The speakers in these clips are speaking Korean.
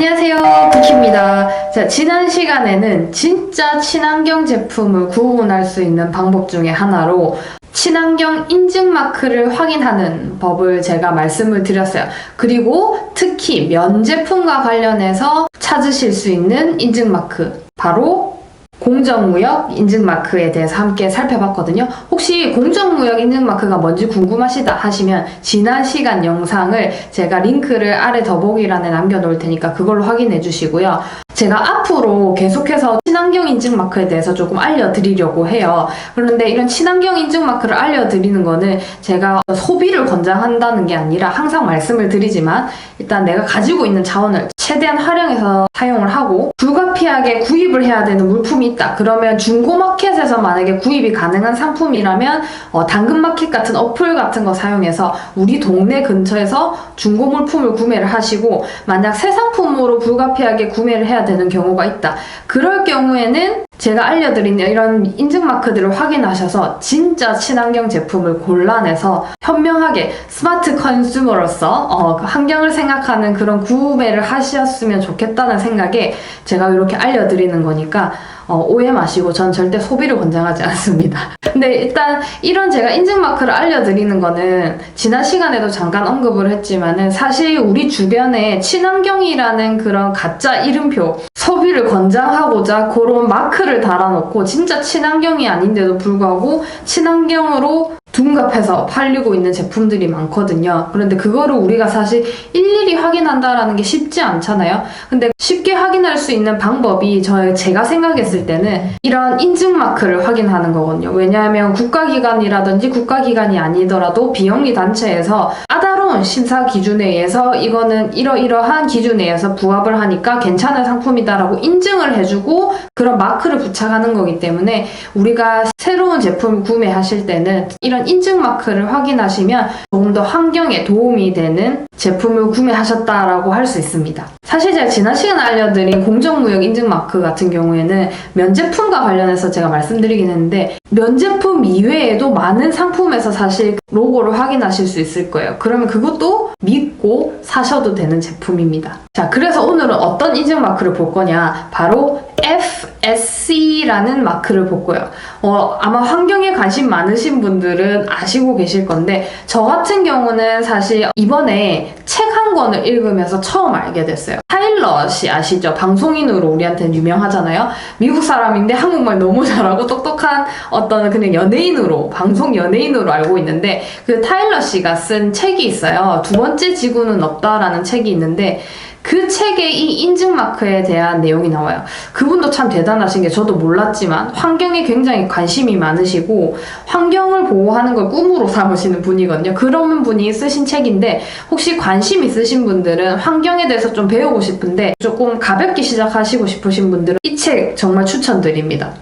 안녕하세요, 부키입니다. 자, 지난 시간에는 진짜 친환경 제품을 구분할 수 있는 방법 중에 하나로 친환경 인증 마크를 확인하는 법을 제가 말씀을 드렸어요. 그리고 특히 면 제품과 관련해서 찾으실 수 있는 인증 마크, 바로 공정무역 인증마크에 대해서 함께 살펴봤거든요. 혹시 공정무역 인증마크가 뭔지 궁금하시다 하시면 지난 시간 영상을 제가 링크를 아래 더보기란에 남겨놓을 테니까 그걸로 확인해 주시고요. 제가 앞으로 계속해서 친환경 인증마크에 대해서 조금 알려드리려고 해요. 그런데 이런 친환경 인증마크를 알려드리는 거는 제가 소비를 권장한다는 게 아니라 항상 말씀을 드리지만 일단 내가 가지고 있는 자원을 최대한 활용해서 사용을 하고 불가피하게 구입을 해야 되는 물품이 있다. 그러면 중고마켓에서 만약에 구입이 가능한 상품이라면 당근마켓 같은 어플 같은 거 사용해서 우리 동네 근처에서 중고 물품을 구매를 하시고 만약 새 상품으로 불가피하게 구매를 해야 되는 경우가 있다. 그럴 경우에는 제가 알려드린 이런 인증마크들을 확인하셔서 진짜 친환경 제품을 골라내서 현명하게 스마트 컨슈머로서 환경을 생각하는 그런 구매를 하셨으면 좋겠다는 생각에 제가 이렇게 알려드리는 거니까 오해 마시고 전 절대 소비를 권장하지 않습니다. 근데 일단 이런 제가 인증마크를 알려드리는 거는 지난 시간에도 잠깐 언급을 했지만은 사실 우리 주변에 친환경이라는 그런 가짜 이름표 소비를 권장하고자 그런 마크를 달아놓고 진짜 친환경이 아닌데도 불구하고 친환경으로 둔갑해서 팔리고 있는 제품들이 많거든요. 그런데 그거를 우리가 사실 일일이 확인한다라는 게 쉽지 않잖아요. 근데 쉽게 확인할 수 있는 방법이 제가 생각했을 때는 이런 인증마크를 확인하는 거거든요. 왜냐하면 국가기관이라든지 국가기관이 아니더라도 비영리 단체에서 까다로운 심사 기준에 의해서 이거는 이러이러한 기준에 의해서 부합을 하니까 괜찮은 상품이다라고 인증을 해주고 그런 마크를 부착하는 거기 때문에 우리가 새로운 제품을 구매하실 때는 이런 인증 마크를 확인하시면 조금 더 환경에 도움이 되는 제품을 구매하셨다라고 할 수 있습니다. 사실 제가 지난 시간에 알려드린 공정무역 인증 마크 같은 경우에는 면제품과 관련해서 제가 말씀드리긴 했는데 면제품 이외에도 많은 상품에서 사실 로고를 확인하실 수 있을 거예요. 그러면 그것도 믿고 사셔도 되는 제품입니다. 자, 그래서 오늘은 어떤 인증 마크를 볼 거냐? 바로 FSC라는 마크를 볼 거예요. 아마 환경에 관심 많으신 분들은 아시고 계실 건데 저 같은 경우는 사실 이번에 책 한 권을 읽으면서 처음 알게 됐어요. 타일러 씨 아시죠? 방송인으로 우리한테는 유명하잖아요. 미국 사람인데 한국말 너무 잘하고 똑똑한 어떤 그냥 연예인으로 방송 연예인으로 알고 있는데 그 타일러 씨가 쓴 책이 있어요. 두 번째 지구는 없다라는 책이 있는데 그 책에 이 인증마크에 대한 내용이 나와요. 그분도 참 대단하신 게 저도 몰랐지만 환경에 굉장히 관심이 많으시고 환경을 보호하는 걸 꿈으로 삼으시는 분이거든요. 그런 분이 쓰신 책인데 혹시 관심 있으신 분들은 환경에 대해서 좀 배우고 싶은데 조금 가볍게 시작하시고 싶으신 분들은 이 책 정말 추천드립니다.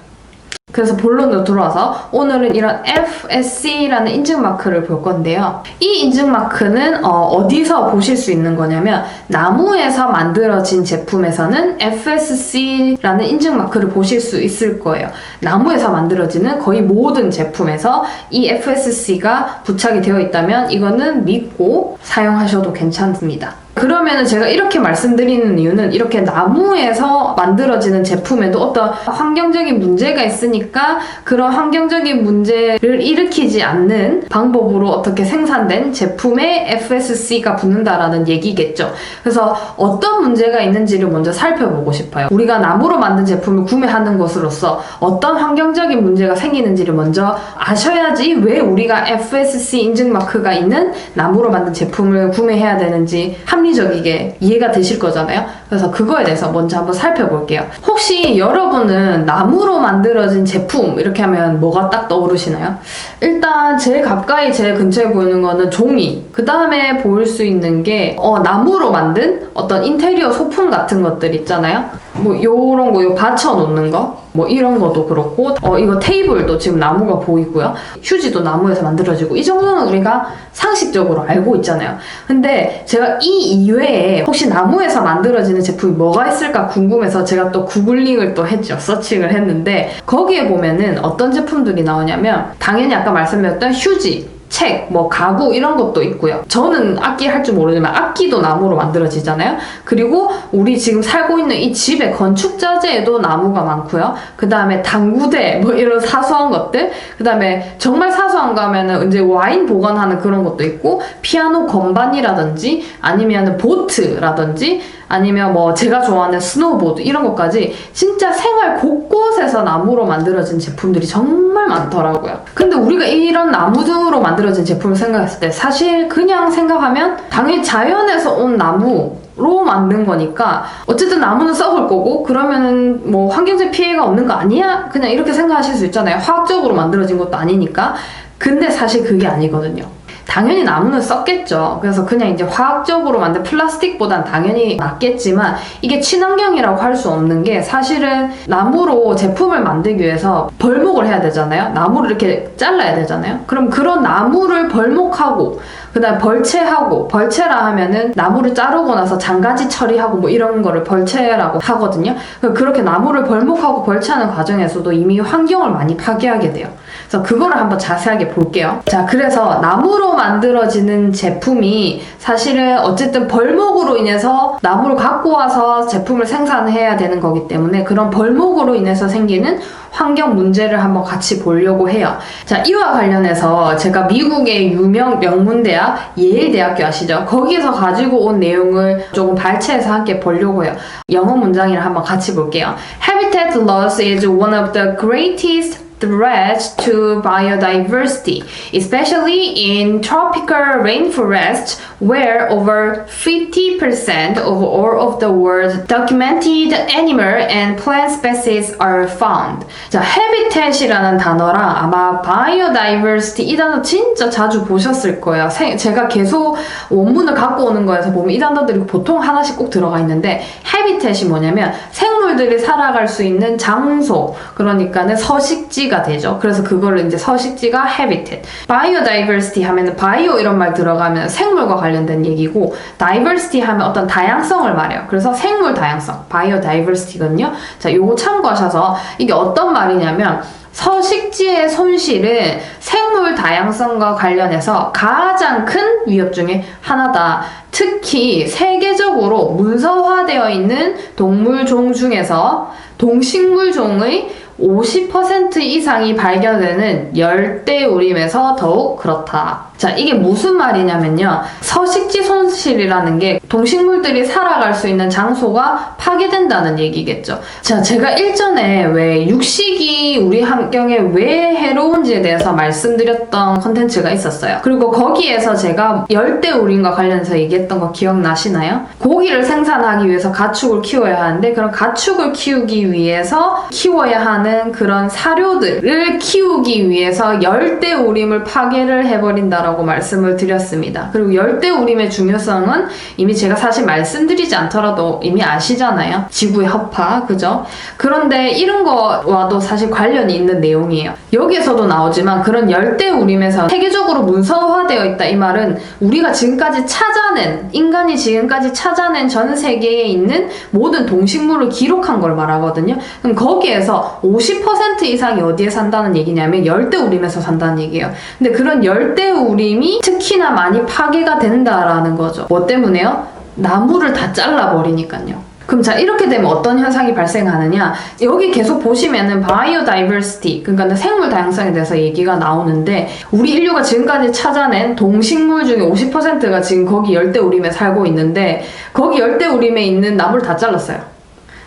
그래서 본론으로 들어와서 오늘은 이런 FSC라는 인증마크를 볼 건데요. 이 인증마크는 어디서 보실 수 있는 거냐면 나무에서 만들어진 제품에서는 FSC라는 인증마크를 보실 수 있을 거예요. 나무에서 만들어지는 거의 모든 제품에서 이 FSC가 부착이 되어 있다면 이거는 믿고 사용하셔도 괜찮습니다. 그러면은 제가 이렇게 말씀드리는 이유는 이렇게 나무에서 만들어지는 제품에도 어떤 환경적인 문제가 있으니까 그런 환경적인 문제를 일으키지 않는 방법으로 어떻게 생산된 제품에 FSC가 붙는다라는 얘기겠죠. 그래서 어떤 문제가 있는지를 먼저 살펴보고 싶어요. 우리가 나무로 만든 제품을 구매하는 것으로서 어떤 환경적인 문제가 생기는지를 먼저 아셔야지 왜 우리가 FSC 인증 마크가 있는 나무로 만든 제품을 구매해야 되는지 합리적이게 이해가 되실 거잖아요. 그래서 그거에 대해서 먼저 한번 살펴볼게요. 혹시 여러분은 나무로 만들어진 제품 이렇게 하면 뭐가 딱 떠오르시나요? 일단 제일 가까이 제 근처에 보이는 거는 종이, 그 다음에 보일 수 있는 게 나무로 만든 어떤 인테리어 소품 같은 것들 있잖아요. 뭐 요런 거, 요 받쳐놓는 거 뭐 이런 것도 그렇고 이거 테이블도 지금 나무가 보이고요. 휴지도 나무에서 만들어지고 이 정도는 우리가 상식적으로 알고 있잖아요. 근데 제가 이 이외에 혹시 나무에서 만들어지는 제품이 뭐가 있을까 궁금해서 제가 또 구글링을 또 했죠. 서칭을 했는데 거기에 보면은 어떤 제품들이 나오냐면 당연히 아까 말씀드렸던 휴지, 책, 뭐 가구 이런 것도 있고요. 저는 악기 할 줄 모르지만 악기도 나무로 만들어지잖아요. 그리고 우리 지금 살고 있는 이 집의 건축 자재에도 나무가 많고요. 그 다음에 당구대 뭐 이런 사소한 것들, 그 다음에 정말 사소한 거 하면은 이제 와인 보관하는 그런 것도 있고, 피아노 건반이라든지 아니면 보트라든지 아니면 뭐 제가 좋아하는 스노우보드 이런 것까지 진짜 생활 곳곳에서 나무로 만들어진 제품들이 정말 많더라고요. 근데 우리가 이런 나무로 만들어진 제품을 생각했을 때 사실 그냥 생각하면 당연히 자연에서 온 나무로 만든 거니까 어쨌든 나무는 썩을 거고, 그러면은 뭐 환경적 피해가 없는 거 아니야? 그냥 이렇게 생각하실 수 있잖아요. 화학적으로 만들어진 것도 아니니까. 근데 사실 그게 아니거든요. 당연히 나무는 썩겠죠. 그래서 그냥 이제 화학적으로 만든 플라스틱보단 당연히 낫겠지만, 이게 친환경이라고 할 수 없는 게 사실은 나무로 제품을 만들기 위해서 벌목을 해야 되잖아요. 나무를 이렇게 잘라야 되잖아요. 그럼 그런 나무를 벌목하고 그 다음에 벌채하고, 벌채라 하면은 나무를 자르고 나서 장가지 처리하고 뭐 이런 거를 벌채라고 하거든요. 그렇게 나무를 벌목하고 벌채하는 과정에서도 이미 환경을 많이 파괴하게 돼요. 그래서 그거를 한번 자세하게 볼게요. 자, 그래서 나무로 만들어지는 제품이 사실은 어쨌든 벌목으로 인해서 나무를 갖고 와서 제품을 생산해야 되는 거기 때문에 그런 벌목으로 인해서 생기는 환경 문제를 한번 같이 보려고 해요. 자, 이와 관련해서 제가 미국의 유명 명문대학 예일대학교 아시죠? 거기에서 가지고 온 내용을 조금 발췌해서 함께 보려고 해요. 영어 문장이랑 한번 같이 볼게요. Habitat loss is one of the greatest threats to biodiversity, especially in tropical rainforests where over 50% of all of the world's documented animal and plant species are found. 자, habitat이라는 단어랑 아마 biodiversity 이 단어 진짜 자주 보셨을 거예요. 제가 계속 원문을 갖고 오는 거에서 보면 이 단어들이 보통 하나씩 꼭 들어가 있는데, habitat이 뭐냐면 생물들이 살아갈 수 있는 장소, 그러니까는 서식지가 되죠. 그래서 그거를 이제 서식지가 habitat. biodiversity 하면은 bio 이런 말 들어가면 생물과 관련된 얘기고, diversity 하면 어떤 다양성을 말해요. 그래서 생물 다양성, biodiversity거든요. 자, 요거 참고하셔서 이게 어떤 말이냐면, 서식지의 손실은 생물 다양성과 관련해서 가장 큰 위협 중에 하나다. 특히 세계적으로 문서화되어 있는 동물종 중에서 동식물종의 50% 이상이 발견되는 열대우림에서 더욱 그렇다. 자, 이게 무슨 말이냐면요. 서식지 손실이라는 게 동식물들이 살아갈 수 있는 장소가 파괴된다는 얘기겠죠. 자, 제가 일전에 왜 육식이 우리 환경에 왜 해로운지에 대해서 말씀드렸던 컨텐츠가 있었어요. 그리고 거기에서 제가 열대우림과 관련해서 얘기했던 거 기억나시나요? 고기를 생산하기 위해서 가축을 키워야 하는데, 그런 가축을 키우기 위해서 키워야 하는 그런 사료들을 키우기 위해서 열대우림을 파괴를 해버린다라고 말씀을 드렸습니다. 그리고 열대우림의 중요성은 이미 제가 사실 말씀드리지 않더라도 이미 아시잖아요. 지구의 허파, 그죠? 그런데 이런 거와도 사실 관련이 있는 내용이에요. 여기에서도 나오지만 그런 열대우림에서 세계적으로 문서화되어 있다, 이 말은 우리가 지금까지 찾아낸, 인간이 지금까지 찾아낸 전 세계에 있는 모든 동식물을 기록한 걸 말하거든요. 그럼 거기에서 50% 이상이 어디에 산다는 얘기냐면 열대우림에서 산다는 얘기예요. 근데 그런 열대우림이 특히나 많이 파괴가 된다라는 거죠. 뭐 때문에요? 나무를 다 잘라버리니까요. 그럼 자, 이렇게 되면 어떤 현상이 발생하느냐? 여기 계속 보시면은 biodiversity, 그러니까 생물 다양성에 대해서 얘기가 나오는데, 우리 인류가 지금까지 찾아낸 동식물 중에 50%가 지금 거기 열대우림에 살고 있는데, 거기 열대우림에 있는 나무를 다 잘랐어요.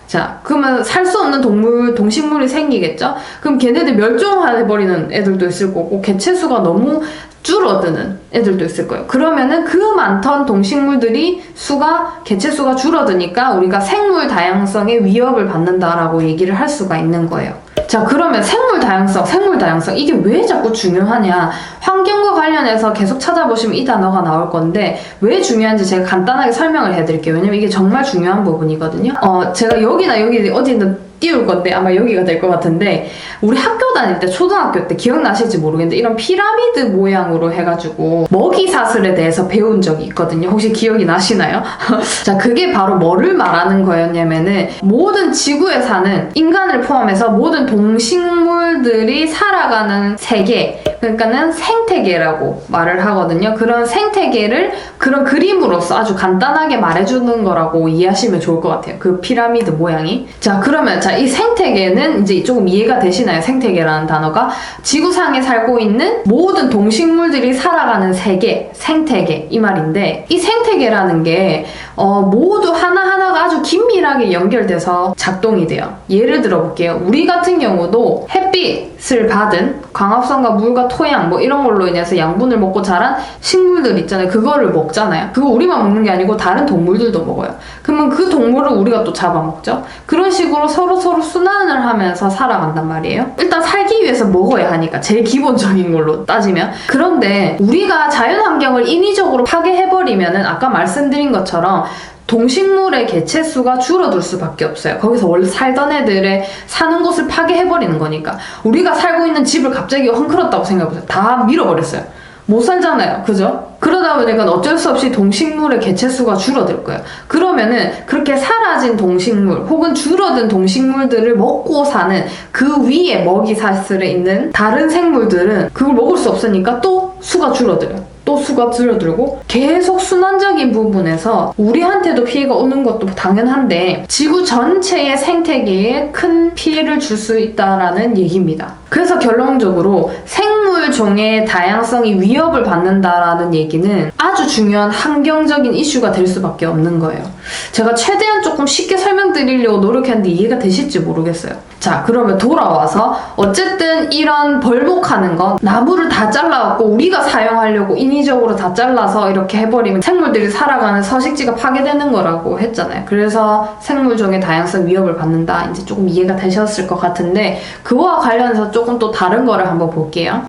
자, 그러면 살 수 없는 동식물이 생기겠죠? 그럼 걔네들 멸종해버리는 애들도 있을 거고, 개체수가 너무 줄어드는 애들도 있을 거예요. 그러면은 그 많던 동식물들이 개체수가 줄어드니까 우리가 생물 다양성에 위협을 받는다라고 얘기를 할 수가 있는 거예요. 자, 그러면 생물 다양성 이게 왜 자꾸 중요하냐? 환경과 관련해서 계속 찾아보시면 이 단어가 나올 건데, 왜 중요한지 제가 간단하게 설명을 해드릴게요. 왜냐면 이게 정말 중요한 부분이거든요. 제가 여기나 여기 어디든 띄울 건데 아마 여기가 될 것 같은데, 우리 학교 다닐 때, 초등학교 때 기억나실지 모르겠는데 이런 피라미드 모양으로 해가지고 먹이사슬에 대해서 배운 적이 있거든요. 혹시 기억이 나시나요? 자, 그게 바로 뭐를 말하는 거였냐면은, 모든 지구에 사는 인간을 포함해서 모든 동식물들이 살아가는 세계, 그러니까는 생태계라고 말을 하거든요. 그런 생태계를 그런 그림으로서 아주 간단하게 말해주는 거라고 이해하시면 좋을 것 같아요. 그 피라미드 모양이. 자, 그러면 이 생태계는 이제 조금 이해가 되시나요? 생태계라는 단어가 지구상에 살고 있는 모든 동식물들이 살아가는 세계, 생태계 이 말인데, 이 생태계라는 게 모두 하나하나가 아주 긴밀하게 연결돼서 작동이 돼요. 예를 들어 볼게요. 우리 같은 경우도 햇빛을 받은 광합성과 물과 토양 뭐 이런 걸로 인해서 양분을 먹고 자란 식물들 있잖아요. 그거를 먹잖아요. 그거 우리만 먹는 게 아니고 다른 동물들도 먹어요. 그러면 그 동물을 우리가 또 잡아먹죠. 그런 식으로 서로 순환을 하면서 살아간단 말이에요. 일단 살기 위해서 먹어야 하니까, 제일 기본적인 걸로 따지면. 그런데 우리가 자연환경을 인위적으로 파괴해버리면은 아까 말씀드린 것처럼 동식물의 개체수가 줄어들 수밖에 없어요. 거기서 원래 살던 애들의 사는 곳을 파괴해버리는 거니까. 우리가 살고 있는 집을 갑자기 헝클었다고 생각해보세요. 다 밀어버렸어요. 못 살잖아요. 그죠? 그러다 보니까 어쩔 수 없이 동식물의 개체수가 줄어들 거예요. 그러면은 그렇게 사라진 동식물 혹은 줄어든 동식물들을 먹고 사는 그 위에 먹이 사슬에 있는 다른 생물들은 그걸 먹을 수 없으니까 또 수가 줄어들어요. 또 수가 줄어들고 계속 순환적인 부분에서 우리한테도 피해가 오는 것도 당연한데 지구 전체의 생태계에 큰 피해를 줄 수 있다라는 얘기입니다. 그래서 결론적으로 생물종의 다양성이 위협을 받는다라는 얘기는 아주 중요한 환경적인 이슈가 될 수밖에 없는 거예요. 제가 최대한 조금 쉽게 설명드리려고 노력했는데 이해가 되실지 모르겠어요. 자, 그러면 돌아와서 어쨌든 이런 벌목하는 건 나무를 다 잘라갖고 우리가 사용하려고 인위적으로 다 잘라서 이렇게 해버리면 생물들이 살아가는 서식지가 파괴되는 거라고 했잖아요. 그래서 생물종의 다양성 위협을 받는다. 이제 조금 이해가 되셨을 것 같은데 그거와 관련해서 조금 또 다른 거를 한번 볼게요.